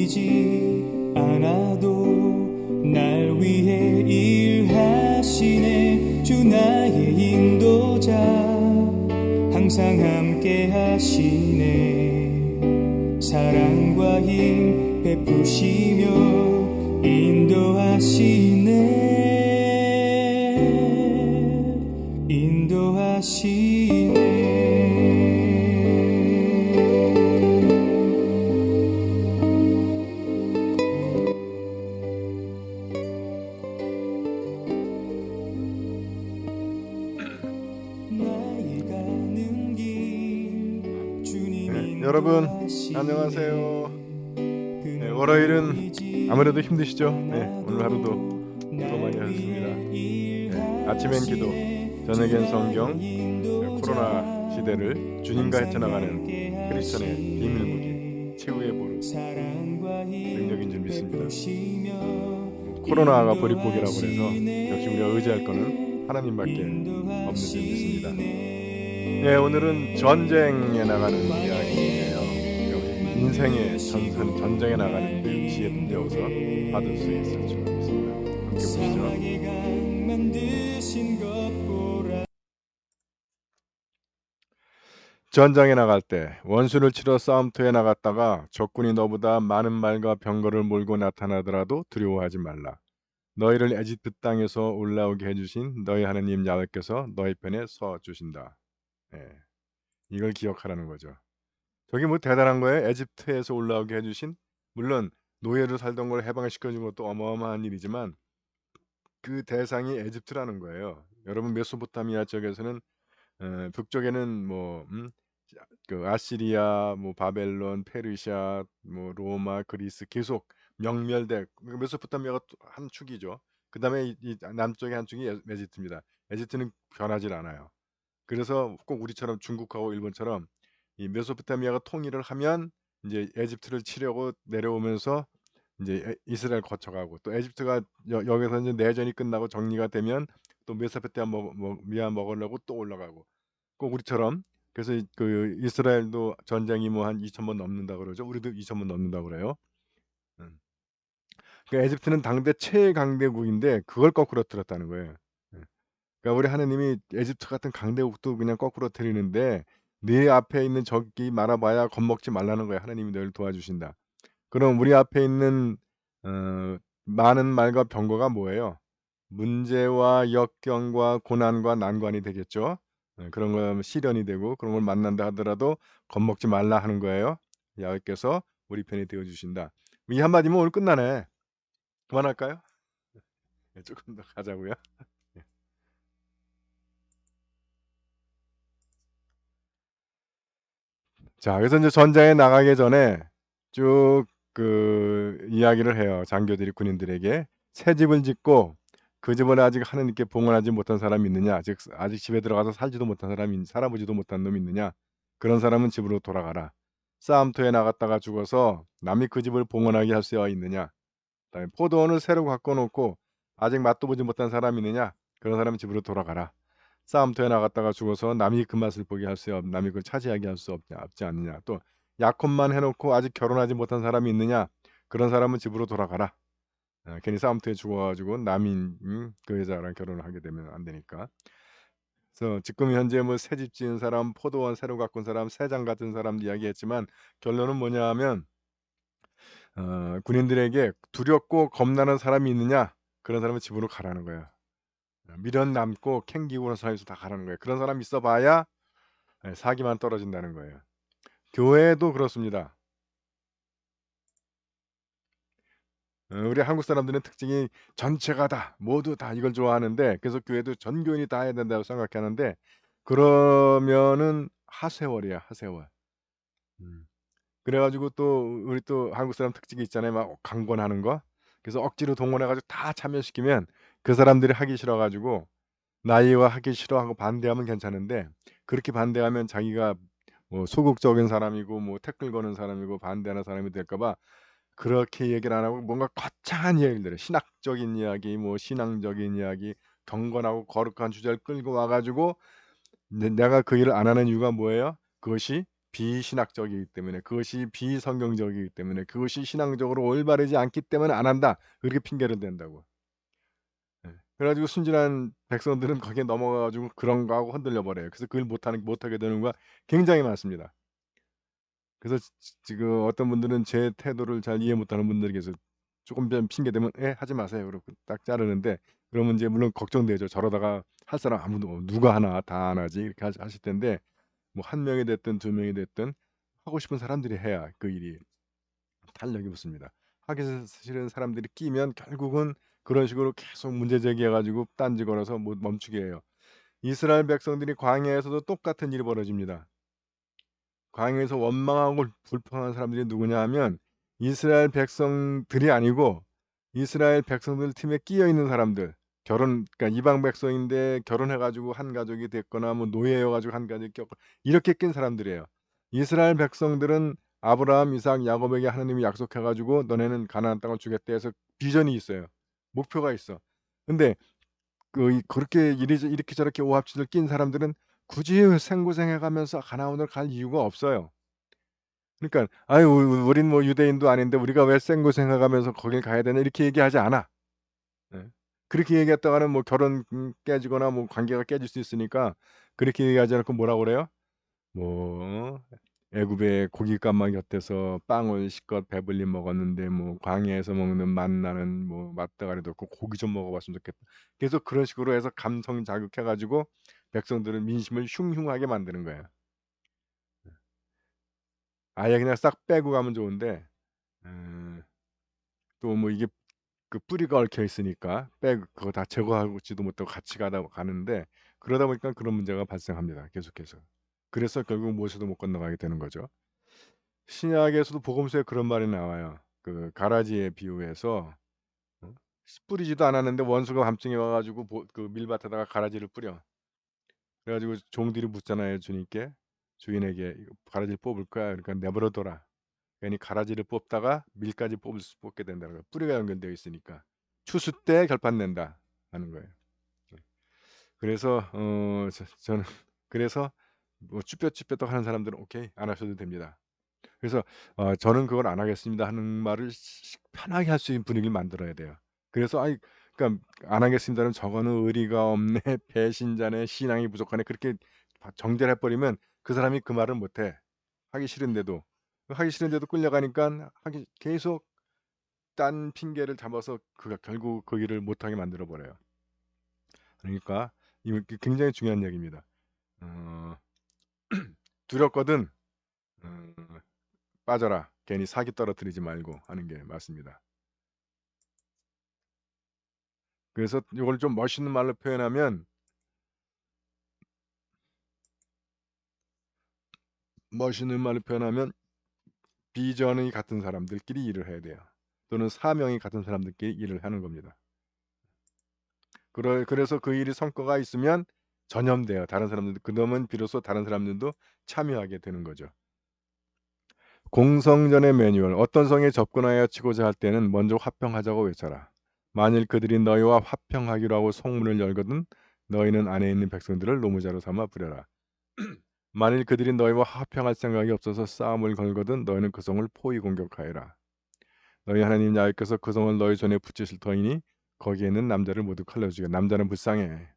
보이지 않아도 날 위해 일하시네. 주 나의 인도자 항상 함께 하시네. 사랑과 힘 베푸시며 인도하시네. 여러분 안녕하세요. 월요일은 아무래도 힘드시죠? 오늘 하루도 수고 많이 하셨습니다. 아침엔 기도, 저녁엔 성경, 코로나 시대를 주님과 헤쳐나가는 크리스천의 비밀무기, 최후의 보루, 능력인 줄 믿습니다. 코로나가 보릿고개라고 그래서 역시 우리가 의지할 거는 하나님밖에 없는 줄 믿습니다. 오늘은 전쟁에 나가는 이야기예요. 인생의 전쟁에 나가는 데 지혜 배워서 받을 수 있을 줄 믿습니다. 함께 보시죠. 전장에 나갈 때 원수를 치러 싸움터에 나갔다가 적군이 너보다 많은 말과 병거를 몰고 나타나더라도 두려워하지 말라. 너희를 에집트 땅에서 올라오게 해주신 너희 하나님 야훼께서 너희 편에 서 주신다. 이걸 기억하라는 거죠. 저게 뭐 대단한 거예요. 에집트에서 올라오게 해주신, 물론 노예로 살던 걸 해방시켜준 것도 어마어마한 일이지만 그 대상이 에집트라는 거예요. 여러분 메소포타미아 쪽에서는 북쪽에는 그 아시리아, 바벨론, 페르시아, 로마, 그리스 계속 명멸돼. 메소포타미아가 한 축이죠. 그 다음에 이 남쪽의 한 축이 에집트입니다. 에집트는 변하질 않아요. 그래서 꼭 우리처럼 중국하고 일본처럼 이 메소포타미아가 통일을 하면 이제 에집트를 치려고 내려오면서 이제 이스라엘 거쳐가고, 또 에집트가 여기서 이제 내전이 끝나고 정리가 되면 또 메소포타미아 먹으려고 또 올라가고, 꼭 우리처럼. 그래서 그 이스라엘도 전쟁이 한 2,000번 넘는다 그러죠. 우리도 2,000번 넘는다 그래요. 그러니까 에집트는 당대 최강대국인데 그걸 거꾸로 틀었다는 거예요. 그러니까 우리 하느님이 에집트 같은 강대국도 그냥 거꾸로 때리는데 네 앞에 있는 적이 많아봐야 겁먹지 말라는 거예요. 하느님이 너를 도와주신다. 그럼 우리 앞에 있는 많은 말과 병거가 뭐예요? 문제와 역경과 고난과 난관이 되겠죠. 그런 거 시련이 되고 그런 걸 만난다 하더라도 겁먹지 말라 하는 거예요. 야훼께서 우리 편이 되어주신다. 이 한마디면 오늘 끝나네. 그만할까요? 조금 더 가자고요. 자, 그래서 이제 전장에 나가기 전에 쭉 그 이야기를 해요. 장교들이 군인들에게. 새 집을 짓고 그 집을 아직 하느님께 봉헌하지 못한 사람이 있느냐? 즉 아직 집에 들어가서 살지도 못한 사람이, 살아보지도 못한 놈이 있느냐? 그런 사람은 집으로 돌아가라. 싸움터에 나갔다가 죽어서 남이 그 집을 봉헌하게 할 수 있느냐? 그다음에 포도원을 새로 갖고 놓고 아직 맛도 보지 못한 사람이 있느냐? 그런 사람은 집으로 돌아가라. 싸움터에 나갔다가 죽어서 남이 그 맛을 보게 할 수 남이 그걸 차지하게 할 수 없지 않느냐. 또 약혼만 해놓고 아직 결혼하지 못한 사람이 있느냐? 그런 사람은 집으로 돌아가라. 괜히 싸움터에 죽어가지고 남인 그 여자랑 결혼을 하게 되면 안 되니까. 그래서 지금 현재 새집 지은 사람, 포도원 새로 가꾼 사람, 새장 같은 사람 이야기했지만 결론은 뭐냐 하면 군인들에게 두렵고 겁나는 사람이 있느냐? 그런 사람은 집으로 가라는 거예요. 미련 남고 캥기고 그런 사람에서 다 가라는 거예요. 그런 사람 있어봐야 사기만 떨어진다는 거예요. 교회도 그렇습니다. 우리 한국 사람들은 특징이 전체가 다 모두 다 이걸 좋아하는데, 그래서 교회도 전 교인이 다 해야 된다고 생각하는데 그러면은 하세월이야, 하세월. 그래가지고 또 우리 또 한국 사람 특징이 있잖아요. 막 강권하는 거. 그래서 억지로 동원해가지고 다 참여시키면 그 사람들이 하기 싫어가지고 나이와 하기 싫어하고 반대하면 괜찮은데, 그렇게 반대하면 자기가 소극적인 사람이고 태클 거는 사람이고 반대하는 사람이 될까봐 그렇게 얘기를 안 하고 뭔가 거창한 이야기들을, 신학적인 이야기, 신앙적인 이야기, 경건하고 거룩한 주제를 끌고 와가지고 내가 그 일을 안 하는 이유가 뭐예요? 그것이 비신학적이기 때문에, 그것이 비성경적이기 때문에, 그것이 신앙적으로 올바르지 않기 때문에 안 한다. 그렇게 핑계를 댄다고. 예. 그래 가지고 순진한 백성들은 거기에 넘어가 가지고 그런 거 하고 흔들려 버려요. 그래서 그걸 못하게 되는 경우가 굉장히 많습니다. 그래서 지금 어떤 분들은 제 태도를 잘 이해 못하는 분들이 계세요. 조금 좀 핑계 대면 "예 하지 마세요." 그러고 딱 자르는데, 그러면 인제 물론 걱정되죠. 저러다가 할 사람 아무도 누가 하나, 다 안 하지 이렇게 하실 텐데, 뭐 한 명이 됐든 두 명이 됐든 하고 싶은 사람들이 해야 그 일이 탄력이 붙습니다. 하기 싫은 사람들이 끼면 결국은 그런 식으로 계속 문제 제기해 가지고 딴지 걸어서 못 멈추게 해요. 이스라엘 백성들이 광야에서도 똑같은 일이 벌어집니다. 광야에서 원망하고 불평하는 사람들이 누구냐 하면 이스라엘 백성들이 아니고 이스라엘 백성들 팀에 끼어 있는 사람들. 그러니까 이방 백성인데 결혼해 가지고 한 가족이 됐거나 뭐 노예여 가지고 한 가족이 꼈고 이렇게 낀 사람들이에요. 이스라엘 백성들은 아브라함, 이삭, 야곱에게 하나님이 약속해 가지고 "너네는 가나안 땅을 주겠다." 해서 비전이 있어요. 목표가 있어. 근데 그렇게 이렇게 저렇게 오합지졸 낀 사람들은 굳이 생고생해 가면서 가나안을 갈 이유가 없어요. 그러니까 "아유 우린 뭐 유대인도 아닌데 우리가 왜 생고생해 가면서 거길 가야 되냐." 이렇게 얘기하지 않아. 예. 그렇게 얘기했다가는 뭐 결혼 깨지거나 뭐 관계가 깨질 수 있으니까 그렇게 얘기하지 않고 뭐라고 그래요? 뭐 "애굽의 고깃값만 곁에서 빵을 실컷 배불리 먹었는데 뭐 광야에서 먹는 만나는 뭐 맛대가리도 없고 고기 좀 먹어 봤으면 좋겠다." 계속 그런 식으로 해서 감성 자극해 가지고 백성들은 민심을 흉흉하게 만드는 거예요. 아예 그냥 싹 빼고 가면 좋은데, 또 뭐 이게 뿌리가 얽혀 있으니까 그거 다 제거하지도 못하고 같이 가는데, 그러다 보니까 그런 문제가 발생합니다, 계속해서. 그래서 결국 모세도 못 건너가게 되는 거죠. 신약에서도 복음서에 그런 말이 나와요. 가라지의 비유에서 씨 뿌리지도 않았는데 원수가 밤중에 와 가지고 밀밭에다가 가라지를 뿌려. 그래 가지고 종들이 묻잖아요, 주님께. 주인에게 "이거 가라지를 뽑을 거야." 그러니까 "내버려 둬라." 괜히 가라지를 뽑다가 밀까지 뽑게 된다는 거예요. 뿌리가 연결되어 있으니까. "추수 때 결판 낸다." 하는 거예요. 네. 그래서 저는 그래서 뭐 쭈뼛쭈뼛 하는 사람들은 "오케이. 안 하셔도 됩니다." 그래서 "저는 그걸 안 하겠습니다." 하는 말을 편하게 할 수 있는 분위기를 만들어야 돼요. 그래서 그러니까 "안 하겠습니다는 저거는 의리가 없네. 배신자네. 신앙이 부족하네." 그렇게 정죄를 해 버리면 그 사람이 그 말을 못 해. 하기 싫은데도. 하기 싫은데도 끌려가니깐 하기 계속 딴 핑계를 잡아서 결국 그 일을 못 하게 만들어 버려요. 그러니까 이거 굉장히 중요한 얘기입니다. 어 두렵거든 어 빠져라. 괜히 사기 떨어뜨리지 말고 하는 게 맞습니다. 그래서 요걸 좀 멋있는 말로 표현하면, 비전이 같은 사람들끼리 일을 해야 돼요. 또는 사명이 같은 사람들끼리 일을 하는 겁니다. 그래서 그 일이 성과가 있으면 전염돼요. 다른 사람들도 그러면 비로소 다른 사람들도 참여하게 되는 거죠. 공성전의 매뉴얼. 어떤 성에 접근하여 치고자 할 때는 먼저 화평하자고 외쳐라. 만일 그들이 너희와 화평하기로 하고 성문을 열거든 너희는 안에 있는 백성들을 노무자로 삼아 부려라. 만일 그들이 너희와 화평할 생각이 없어서 싸움을 걸거든 너희는 그 성을 포위 공격하여라. 너희 하나님 야훼께서 그 성을 너희 손에 붙이실 터이니 거기에 있는 남자를 모두 칼로 죽여. 남자는 불쌍해.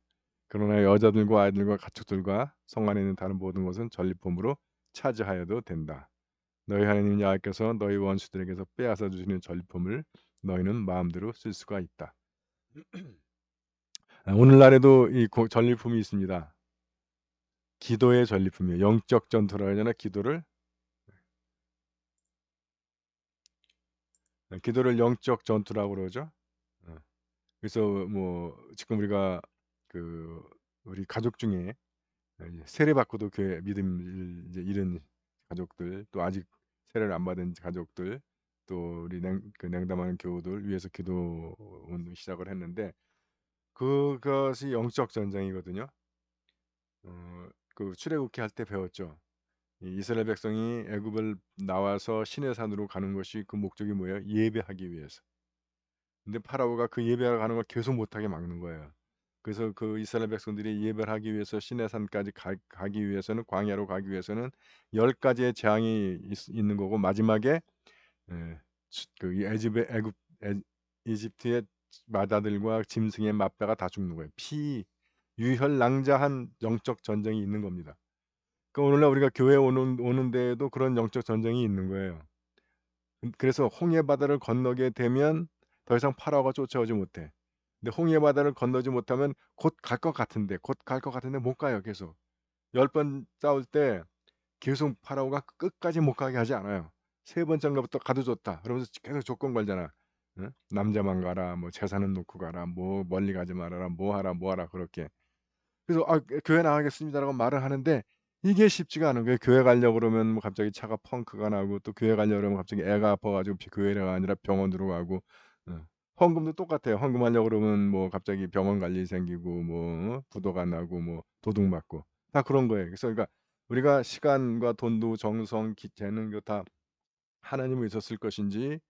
그러나 여자들과 아이들과 가축들과 성 안에 있는 다른 모든 것은 전리품으로 차지하여도 된다. 너희 하나님 야훼께서 너희 원수들에게서 빼앗아 주시는 전리품을 너희는 마음대로 쓸 수가 있다. 오늘날에도 이 전리품이 있습니다. 기도의 전리품이에요. 영적 전투라 해야 되나? 기도를 영적 전투라고 그러죠. 어. 그래서 뭐 지금 우리가 그 우리 가족 중에 이제 세례받고도 교회 믿음을 이제 잃은 가족들, 또 아직 세례를 안 받은 가족들, 또 우리 냉담하는 교우들 위해서 기도 운동 시작을 했는데, 그것이 영적 전쟁이거든요. 출애굽기 할 때 배웠죠. 이 이스라엘 백성이 애굽을 나와서 시내 산으로 가는 것이 그 목적이 뭐예요? 예배하기 위해서. 근데 파라오가 그 예배하러 가는 걸 계속 못하게 막는 거예요. 그래서 그 이스라엘 백성들이 예배를 하기 위해서 시내산까지 가기 위해서는, 광야로 가기 위해서는 10 가지의 재앙이 있는 거고, 마지막에 예, 그 이집트의 마다들과 짐승의 맞배가 다 죽는 거예요. 유혈낭자한 영적 전쟁이 있는 겁니다. 그 오늘날 우리가 교회 오는 데에도 그런 영적 전쟁이 있는 거예요. 그래서 홍해 바다를 건너게 되면 더 이상 파라오가 쫓아오지 못해. 근데 홍해 바다를 건너지 못하면 곧 갈 것 같은데 못 가요 계속. 10번 싸울 때 계속 파라오가 끝까지 못 가게 하지 않아요. 세 번째인가부터 "가도 좋다." 그러면서 계속 조건 걸잖아. 응? "남자만 가라." 뭐 "재산은 놓고 가라." 뭐 "멀리 가지 말아라." 뭐 하라, 뭐 하라 그렇게. 그래서 교회 나가겠습니다라고 말을 하는데 이게 쉽지가 않은 거예요. 교회 가려고 그러면 뭐 갑자기 차가 펑크가 나고, 또 교회 가려고 그러면 갑자기 애가 아파 가지고 교회가 아니라 병원으로 가고. 어. 헌금도 똑같아요. 헌금하려고 그러면 뭐 갑자기 병원 갈 일이 생기고, 뭐 부도가 나고, 뭐 도둑 맞고, 다 그런 거예요. 그래서 그러니까 우리가 시간과 돈도 정성, 재능 이거 다 하나님을 위해서 쓸 것인지,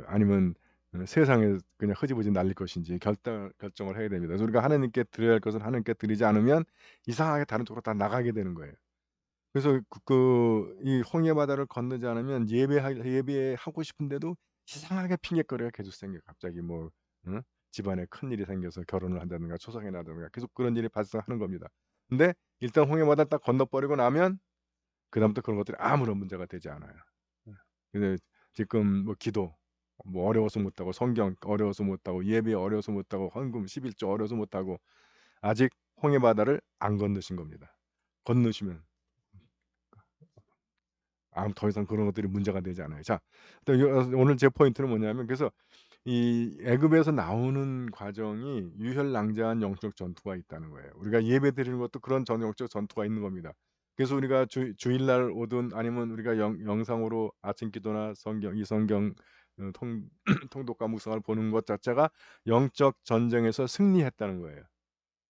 아니면 세상에 그냥 흐지부지 날릴 것인지 결정을 해야 됩니다. 그래서 우리가 하나님께 드려야 할 것을 하나님께 드리지 않으면 이상하게 다른 쪽으로 다 나가게 되는 거예요. 그래서 이 홍해 바다를 건너지 않으면 예배하고 싶은데도 이상하게 핑곗거리가 계속 생겨요. 갑자기 뭐 응? 집안에 큰일이 생겨서 결혼을 한다든가 초상이 나든가 계속 그런 일이 발생하는 겁니다. 근데 일단 홍해 바다를 딱 건너 버리고 나면 그다음부터 그런 것들이 아무런 문제가 되지 않아요. 예. 근데 지금 뭐 기도 뭐 어려워서 못 하고, 성경 어려워서 못 하고, 예배 어려워서 못 하고, 헌금 11조 어려워서 못 하고, 아직 홍해 바다를 안 건너신 겁니다. 건너시면 더 이상 그런 것들이 문제가 되지 않아요. 자, 또 오늘 제 포인트는 뭐냐면, 그래서 이 애굽에서 나오는 과정이 유혈낭자한 영적 전투가 있다는 거예요. 우리가 예배 드리는 것도 그런 영적 전투가 있는 겁니다. 그래서 우리가 주일날 오든 아니면 우리가 영상으로 아침 기도나 성경 통 통독과 묵상을 보는 것 자체가 영적 전쟁에서 승리했다는 거예요.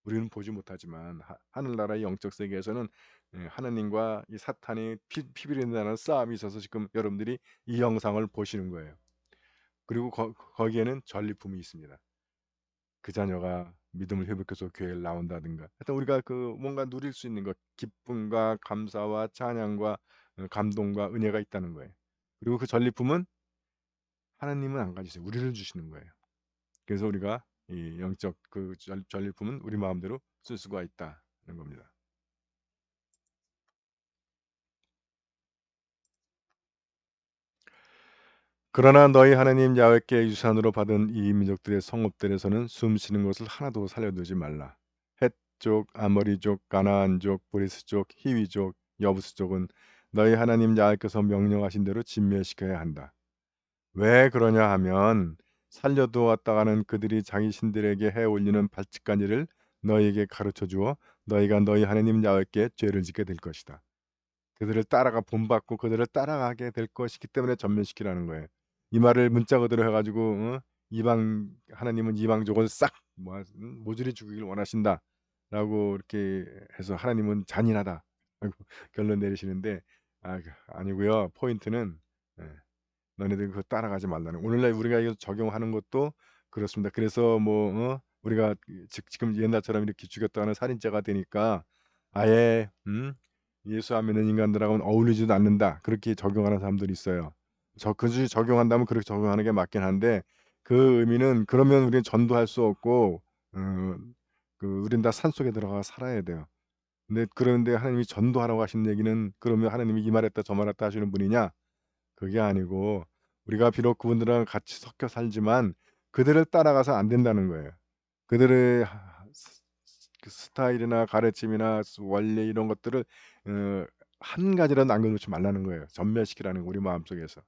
우리는 보지 못하지만 하늘나라의 영적 세계에서는 하나님과 이 사탄이 피비린내는 싸움이 있어서 지금 여러분들이 이 영상을 보시는 거예요. 그리고 거기에는 전리품이 있습니다. 그 자녀가 믿음을 회복해서 교회를 나온다든가, 하여튼 우리가 뭔가 누릴 수 있는 것, 기쁨과 감사와 찬양과 감동과 은혜가 있다는 거예요. 그리고 그 전리품은 하나님은 안 가지세요. 우리를 주시는 거예요. 그래서 우리가 이 영적 전리품은 우리 마음대로 쓸 수가 있다는 겁니다. 그러나 너희 하나님 야훼께 유산으로 받은 이 민족들의 성읍들에서는 숨쉬는 것을 하나도 살려두지 말라. 헷족, 아모리족, 가나안족, 브리스족, 히위족, 여부스족은 너희 하나님 야훼께서 명령하신 대로 진멸시켜야 한다. 왜 그러냐 하면, 살려두었다가는 그들이 자기 신들에게 해 올리는 발칙한 일을 너희에게 가르쳐 주어 너희가 너희 하나님 야훼께 죄를 짓게 될 것이다. 그들을 따라가 본받고 그들을 따라가게 될 것이기 때문에 전멸시키라는 거예요. 이 말을 문자 그대로 해 가지고 이방 하나님은 이방족을 싹 모조리 죽이길 원하신다라고 이렇게 해서 하나님은 잔인하다 라고 결론 내리시는데, 아니고요. 포인트는 예, 너네들 그거 따라가지 말라는, 오늘날 우리가 이거 적용하는 것도 그렇습니다. 그래서 우리가 지금 옛날처럼 이렇게 죽였다가는 살인죄가 되니까 아예 예수 안 믿는 인간들하고는 어울리지도 않는다, 그렇게 적용하는 사람들이 있어요. 굳이 적용한다면 그렇게 적용하는 게 맞긴 한데, 그 의미는 그러면 우리는 전도할 수 없고 어 우린 다 산속에 들어가 살아야 돼요. 근데 그런데 하나님이 전도하라고 하신 얘기는, 그러면 하나님이 이 말했다 저 말했다 하시는 분이냐? 그게 아니고, 우리가 비록 그분들랑 같이 섞여 살지만 그들을 따라가서 안 된다는 거예요. 그들의 스타일이나 가르침이나 원리 이런 것들을 어 한 가지라도 남겨 놓지 말라는 거예요. 전멸시키라는 거, 우리 마음속에서.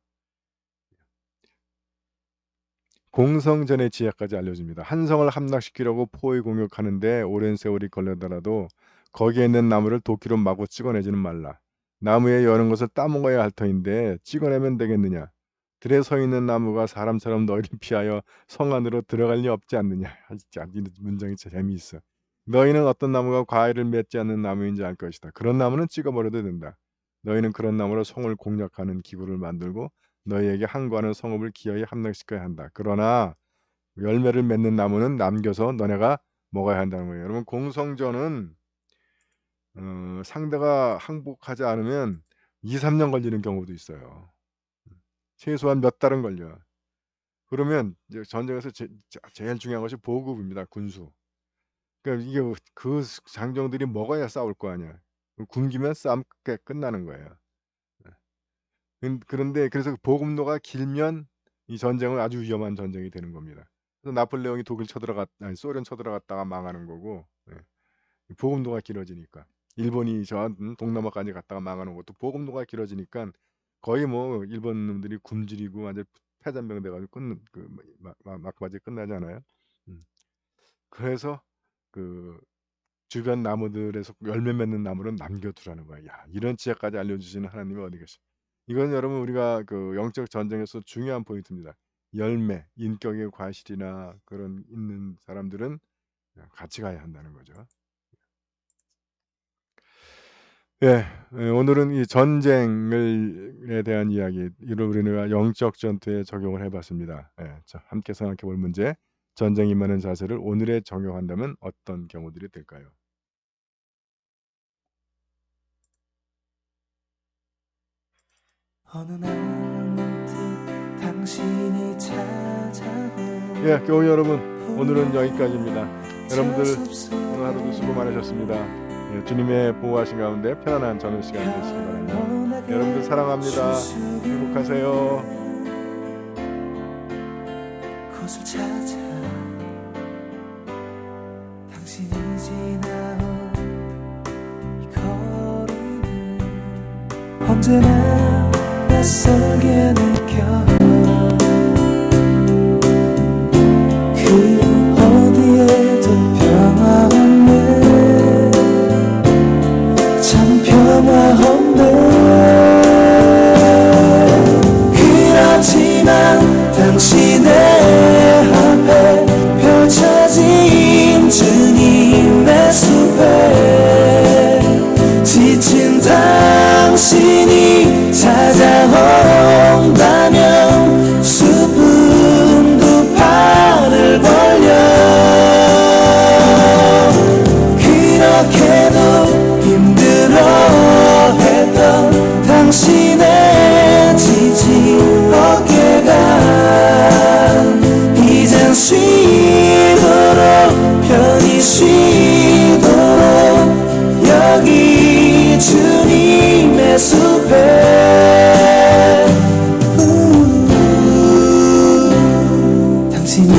공성전의 지혜까지 알려줍니다. 한 성을 함락시키려고 포위 공격하는데 오랜 세월이 걸려더라도 거기에 있는 나무를 도끼로 마구 찍어내지는 말라. 나무에 여는 것을 따먹어야 할 터인데 찍어내면 되겠느냐. 들에 서 있는 나무가 사람처럼 너희를 피하여 성 안으로 들어갈 리 없지 않느냐. 진짜 이 문장이 진짜 재미있어. 너희는 어떤 나무가 과일을 맺지 않는 나무인지 알 것이다. 그런 나무는 찍어버려도 된다. 너희는 그런 나무로 성을 공략하는 기구를 만들고 너희에게 항거하는 성읍을 기어이 함락시켜야 한다. 그러나 열매를 맺는 나무는 남겨서 너네가 먹어야 한다는 거예요. 여러분 공성전은 상대가 항복하지 않으면 2-3년 걸리는 경우도 있어요. 최소한 몇 달은 걸려. 그러면 이제 전쟁에서 제일 중요한 것이 보급입니다. 군수. 그러니까 이게 그 장정들이 먹어야 싸울 거 아니야. 굶기면 싸움 끝나는 거예요. 그런데 그래서 보급로가 길면 이 전쟁은 아주 위험한 전쟁이 되는 겁니다. 그래서 나폴레옹이 독일 소련 쳐들어갔다가 망하는 거고, 보급로가 길어지니까. 일본이 저 동남아까지 갔다가 망하는 것도 보급로가 길어지니까 거의 뭐 일본 놈들이 굶주리고 완전 패잔병 돼가지고 막바지 끝나잖아요. 그래서 그 주변 나무들에서 열매 맺는 나무는 남겨두라는 거야. 야, 이런 지혜까지 알려주시는 하나님이 어디 계시? 이건 여러분 우리가 그 영적 전쟁에서 중요한 포인트입니다. 열매, 인격의 과실이나 그런 있는 사람들은 같이 가야 한다는 거죠. 예, 오늘은 이 전쟁에 대한 이야기, 이를 우리가 영적 전투에 적용을 해봤습니다. 자, 함께 생각해볼 문제, 전쟁 임하는 자세를 오늘에 적용한다면 어떤 경우들이 될까요? 어느 날 문득 당신이 찾아온 예, 교우 여러분, 오늘은 여기까지입니다. 여러분들 오늘 하루도 수고 많으셨습니다. 예, 주님의 보호하신 가운데 편안한 저녁 시간 되시기 바랍니다. 여러분들 사랑합니다. 행복하세요. 곳을 찾아 당신이 지나온 이 거리는 언제나 낯설게 느껴 그 어디에도 평화없네 참 평화없네 그렇지만 당신의 앞에 펼쳐진 주님의 숲에 지친 당신이 찾아온다면 숲은 두 팔을 벌려 그렇게도 힘들어했던 당신의 지친 어깨가 이젠 쉬도록 편히 쉬도록 여기 주님의 숲에 당신이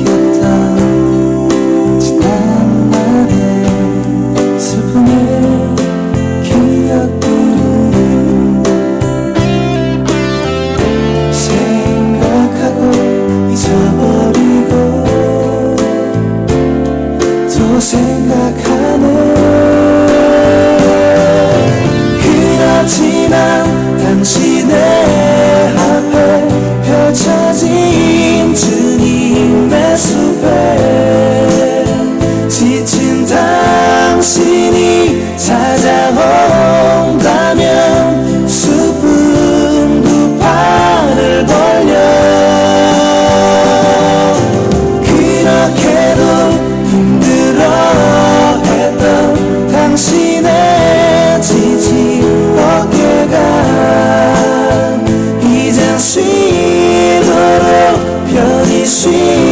느꼈던 지난 날의 슬픔의 기억들을 생각하고 잊어버리고 또 생각하네 그렇지만 당신의 앞에 펼쳐진 주님의 숲에 지친 당신이 찾아온다면 숲은 두 팔을 벌려 그렇게도 힘들어했던 당신의 지친 어깨가 이젠 쉬도록 편히 쉬도록